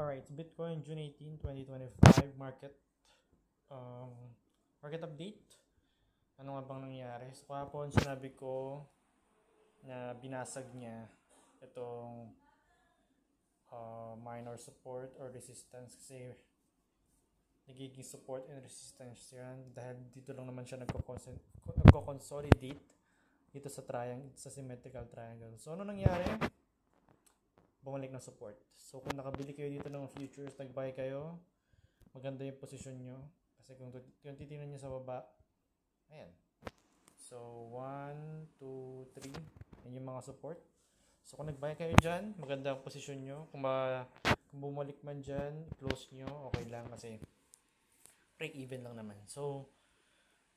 Alright, Bitcoin June 18, 2025 um, market update. Ano nga bang nangyari? So kahapon sinabi ko na binasag niya itong minor support or resistance kasi nagiging support and resistance yan dahil dito lang naman siya nagko-consolidate dito sa triangle, sa symmetrical triangle. So ano nangyari? Bumalik ng support. So kung nakabili kayo dito ng futures, nag-buy kayo, maganda yung position nyo. Kasi kung titingnan nyo sa baba, ayan. So 1, 2, 3, yan yung mga support. So kung nag-buy kayo dyan, maganda ang position nyo. Kung bumalik man dyan, close nyo, okay lang kasi break even lang naman. So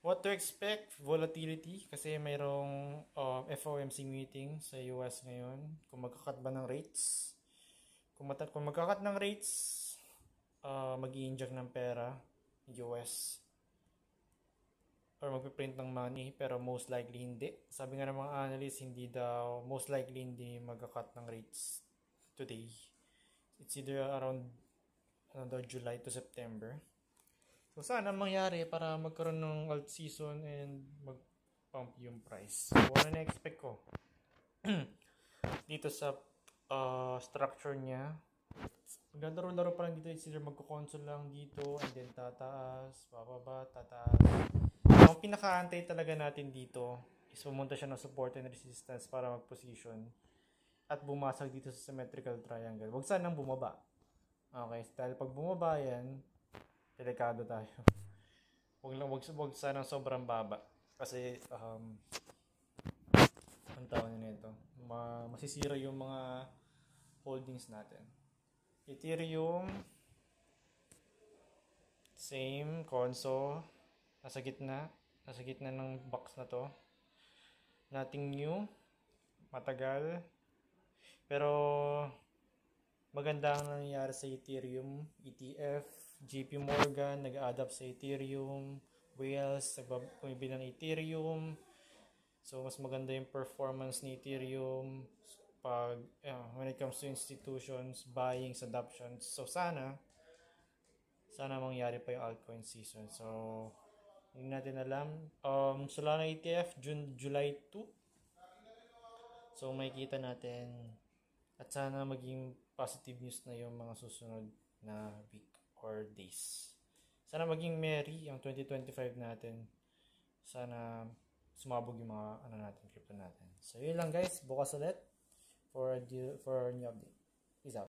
what to expect? Volatility kasi mayroong FOMC meeting sa US ngayon. Kung magkakat ba ng rates? Kung magkakat ng rates, mag-i-inject ng pera US or magpiprint ng money, pero most likely hindi. Sabi nga ng mga analysts, most likely hindi magkakat ng rates today. It's either around July to September. So sana mangyari para magkaroon ng alt season and mag-pump yung price. So ano na-expect ko? Dito sa structure niya, maglalaro-laro pa lang dito. It's either magko-console lang dito and then tataas, bababa, tataas. Ang pinaka-antay talaga natin dito is pumunta siya ng support and resistance para mag-position at bumasag dito sa symmetrical triangle. Huwag sanang bumaba. Okay, dahil pag bumaba yan, delikado tayo. Wag sanang sobrang baba kasi ang tawag nito, masisira yung mga holdings natin. Ethereum, same, Conso, nasa gitna ng box na to. Nothing new, matagal, pero maganda ang nangyayari sa Ethereum. ETF, JP Morgan nag-adapt sa Ethereum, Whales bumibili ng Ethereum. So mas maganda yung performance ni Ethereum when it comes to institutions, buyings, adoptions. So sana mangyari pa yung altcoin season. So hindi natin alam. Solana ETF July 2. So makikita natin at sana maging positive news na yung mga susunod na week or days. Sana maging merry ang 2025 natin. Sana sumabog yung mga crypto natin. So yun lang guys, bukas ulit for a new update. Peace out.